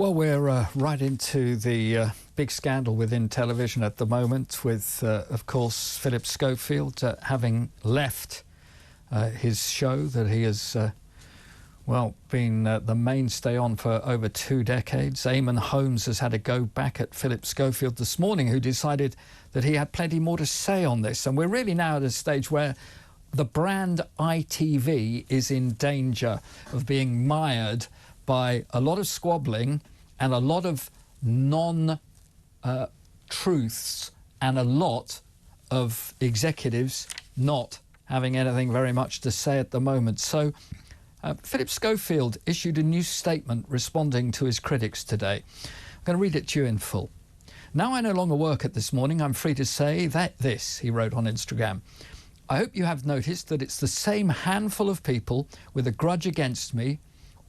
Well, we're right into the big scandal within television at the moment with, of course, Phillip Schofield having left his show that he has, been the mainstay on for over 2 decades. Eamonn Holmes has had a go back at Phillip Schofield this morning, who decided that he had plenty more to say on this. And we're really now at a stage where the brand ITV is in danger of being mired by a lot of squabbling and a lot of non-truths and a lot of executives not having anything very much to say at the moment. So Phillip Schofield issued a new statement responding to his critics today. I'm going to read it to you in full. "Now I no longer work at This Morning, I'm free to say that this," he wrote on Instagram. "I hope you have noticed that it's the same handful of people with a grudge against me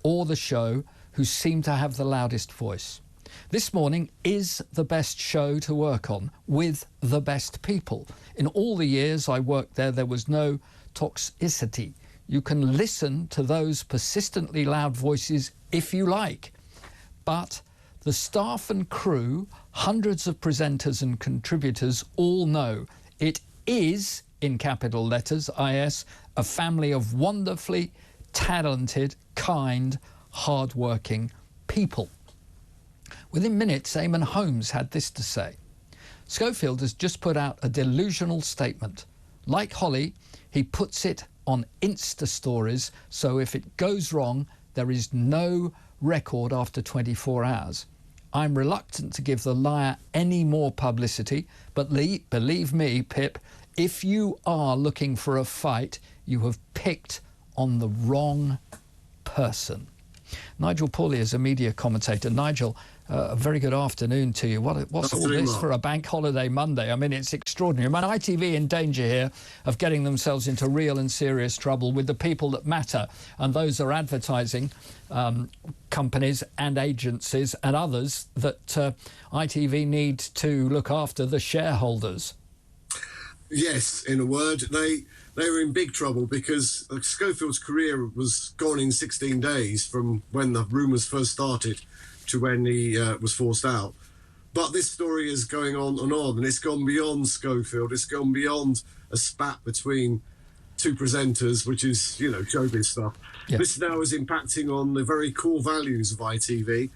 or the show who seem to have the loudest voice. This Morning is the best show to work on, with the best people. In all the years I worked there was no toxicity. You can listen to those persistently loud voices if you like. But the staff and crew, hundreds of presenters and contributors all know it is, in capital letters, IS, a family of wonderfully talented, kind, hard-working people." Within minutes, Eamonn Holmes had this to say. "Schofield has just put out a delusional statement. Like Holly, he puts it on Insta stories, so if it goes wrong, there is no record after 24 hours. I'm reluctant to give the liar any more publicity, but believe me, Pip, if you are looking for a fight, you have picked on the wrong person." Nigel Pauley is a media commentator. Nigel, a very good afternoon to you. What's all this for a bank holiday Monday? I mean, it's extraordinary. I mean, ITV in danger here of getting themselves into real and serious trouble with the people that matter, and those are advertising companies and agencies and others that ITV need to look after, the shareholders. Yes, in a word, they were in big trouble because Schofield's career was gone in 16 days from when the rumours first started to when he was forced out. But this story is going on, and it's gone beyond Schofield. It's gone beyond a spat between two presenters, which is, showbiz stuff. Yeah. This now is impacting on the very core values of ITV,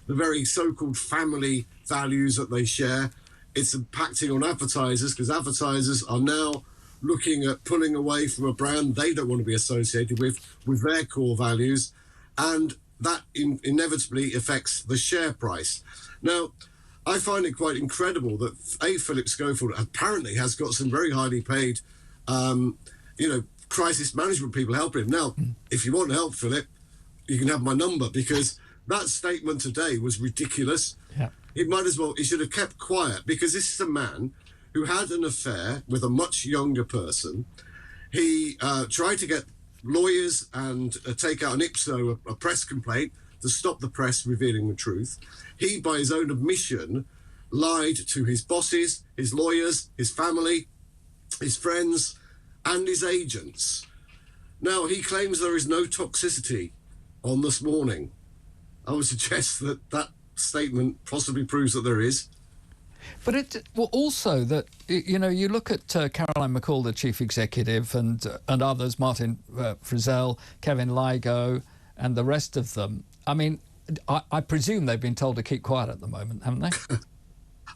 the very so-called family values that they share. It's impacting on advertisers because advertisers are now looking at pulling away from a brand they don't want to be associated with their core values, and that inevitably affects the share price. Now, I find it quite incredible that Phillip Schofield apparently has got some very highly paid, crisis management people helping him. Now, if you want help, Phillip, you can have my number, because that statement today was ridiculous. Yeah. He should have kept quiet, because this is a man who had an affair with a much younger person. He tried to get lawyers and take out an IPSO, a press complaint, to stop the press revealing the truth. He, by his own admission, lied to his bosses, his lawyers, his family, his friends, and his agents. Now, he claims there is no toxicity on This Morning. I would suggest that statement possibly proves that there is. But also that, you look at Caroline McCall, the chief executive, and others, Martin Frizzell, Kevin Ligo, and the rest of them. I mean, I presume they've been told to keep quiet at the moment, haven't they?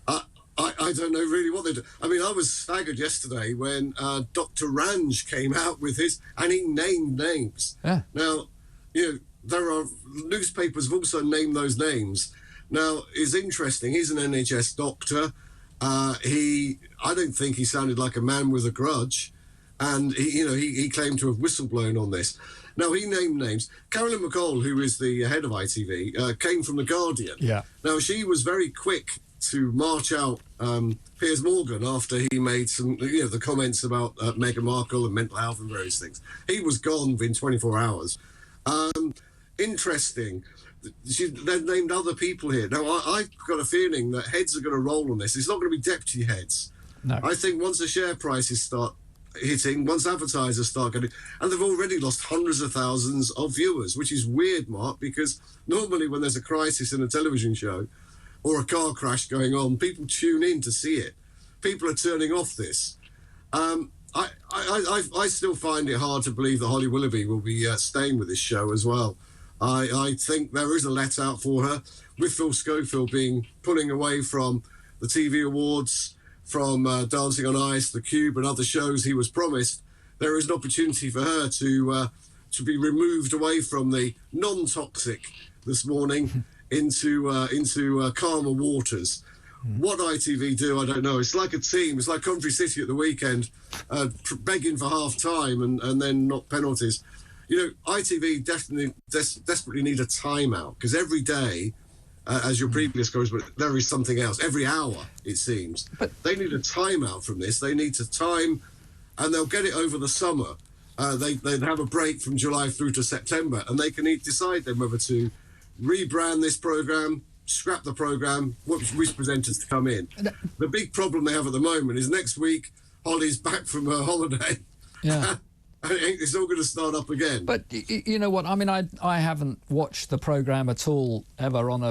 I don't know really what they do. I mean, I was staggered yesterday when Dr. Ranj came out with his, and he named names. Yeah. Now, there are newspapers have also named those names. Now, it's interesting. He's an NHS doctor. I don't think he sounded like a man with a grudge, and he claimed to have whistleblown on this. Now, he named names. Caroline McCall, who is the head of ITV, came from The Guardian. Yeah. Now, she was very quick to march out Piers Morgan after he made some, the comments about Meghan Markle and mental health and various things. He was gone within 24 hours. Interesting. They've named other people here. Now, I've got a feeling that heads are going to roll on this. It's not going to be deputy heads. No. I think once the share prices start hitting, once advertisers start getting, and they've already lost hundreds of thousands of viewers, which is weird, Mark, because normally when there's a crisis in a television show or a car crash going on, people tune in to see it. People are turning off this. I still find it hard to believe that Holly Willoughby will be staying with this show as well. I think there is a let out for her, with Phil Schofield pulling away from the TV awards, from Dancing on Ice, The Cube and other shows he was promised. There is an opportunity for her to be removed away from the non-toxic This Morning into calmer waters. What ITV do, I don't know. It's like a team. It's like Coventry City at the weekend, begging for half-time and then not penalties. You know, ITV desperately need a timeout, because every day, as your previous correspondent, there is something else. Every hour, it seems. But they need a timeout from this. They need to time, and they'll get it over the summer. They'd have a break from July through to September, and they can decide then whether to rebrand this programme, scrap the programme, which presenters to come in. The big problem they have at the moment is next week, Holly's back from her holiday. Yeah. It's all going to start up again. But you know what? I mean, I haven't watched the programme at all ever on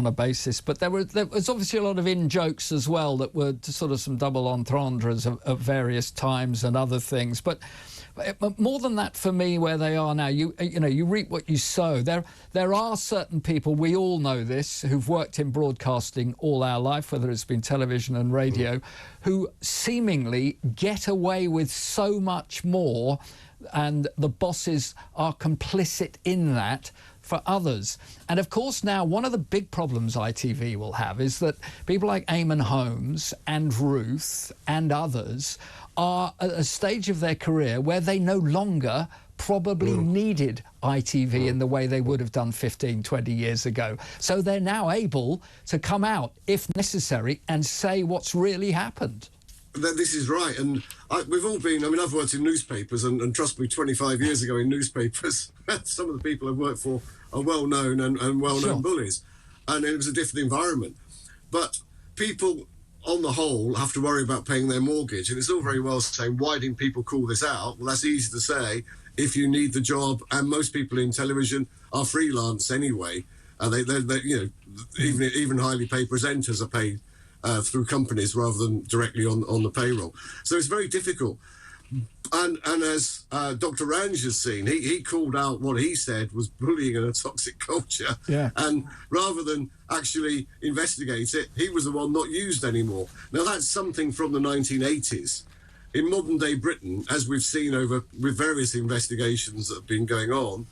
a basis, but there was obviously a lot of in-jokes as well that were sort of some double entendres of various times and other things. But more than that, for me, where they are now, you know, you reap what you sow. There are certain people, we all know this, who've worked in broadcasting all our life, whether it's been television and radio, who seemingly get away with so much more, and the bosses are complicit in that for others. And of course now one of the big problems ITV will have is that people like Eamonn Holmes and Ruth and others are at a stage of their career where they no longer probably needed ITV in the way they would have done 15, 20 years ago. So they're now able to come out, if necessary, and say what's really happened. This is right, and we've all been, I mean, I've worked in newspapers, and trust me, 25 years ago in newspapers, some of the people I've worked for are well-known and well-known bullies, and it was a different environment. But people, on the whole, have to worry about paying their mortgage, and it's all very well saying, why didn't people call this out? Well, that's easy to say if you need the job, and most people in television are freelance anyway. They you know, even highly paid presenters are paid through companies rather than directly on the payroll. So it's very difficult. And as Dr. Range has seen, he called out what he said was bullying and a toxic culture. Yeah. And rather than actually investigate it, he was the one not used anymore. Now, that's something from the 1980s. In modern day Britain, as we've seen with various investigations that have been going on,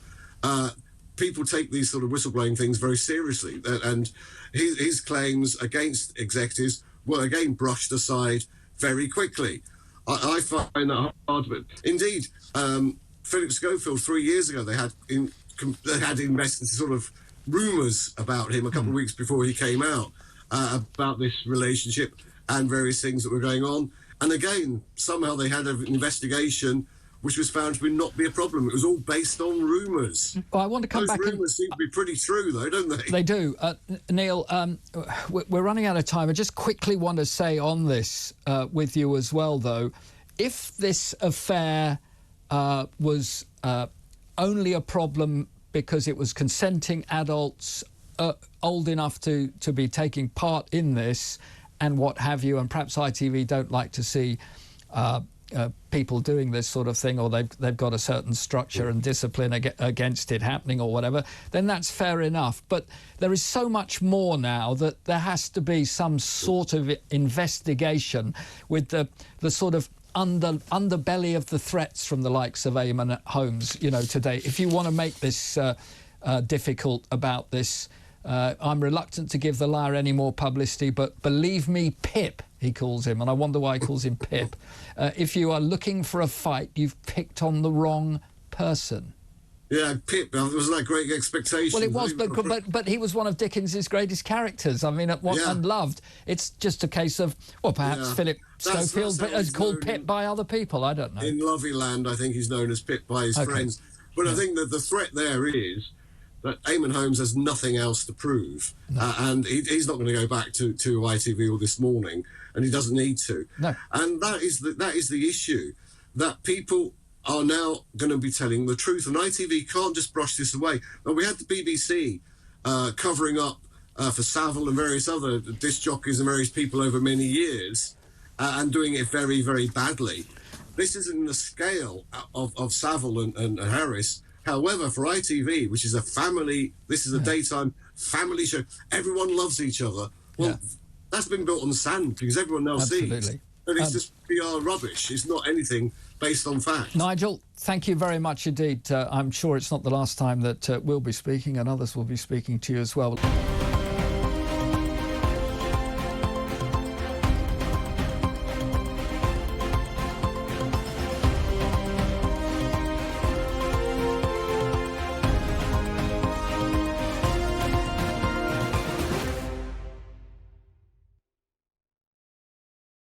people take these sort of whistleblowing things very seriously. And his claims against executives were again brushed aside very quickly. I find that hard. But indeed, Phillip Schofield, 3 years ago, they had invested sort of rumours about him a couple of weeks before he came out about this relationship and various things that were going on. And again, somehow they had an investigation which was found to not be a problem. It was all based on rumours. Well, I want to come back. Those rumours seem to be pretty true, though, don't they? They do. Neil, we're running out of time. I just quickly want to say on this with you as well, though, if this affair was only a problem because it was consenting adults old enough to be taking part in this and what have you, and perhaps ITV don't like to see people doing this sort of thing, or they've got a certain structure and discipline against it happening or whatever, then that's fair enough. But there is so much more now that there has to be some sort of investigation with the sort of underbelly of the threats from the likes of Eamonn Holmes, you know, today. If you want to make this difficult about this, I'm reluctant to give the liar any more publicity, but believe me, Pip, he calls him, and I wonder why he calls him Pip. If you are looking for a fight, you've picked on the wrong person. Yeah, Pip, wasn't that Great Expectations? Well, it was, but he was one of Dickens's greatest characters. I mean, and loved. It's just a case of, well, perhaps Phillip Schofield is called Pip by other people. I don't know. In Loveyland, I think he's known as Pip by his friends. But I think that the threat there is that Eamonn Holmes has nothing else to prove, and he's not going to go back to ITV or This Morning, and he doesn't need to. No. And that is the issue, that people are now going to be telling the truth, and ITV can't just brush this away. Well, we had the BBC covering up for Savile and various other disc jockeys and various people over many years, and doing it very, very badly. This isn't in the scale of Savile and Harris. However, for ITV, which is a daytime family show, everyone loves each other. Well, that's been built on sand, because everyone now sees. And it's just PR rubbish. It's not anything based on fact. Nigel, thank you very much indeed. I'm sure it's not the last time that we'll be speaking, and others will be speaking to you as well.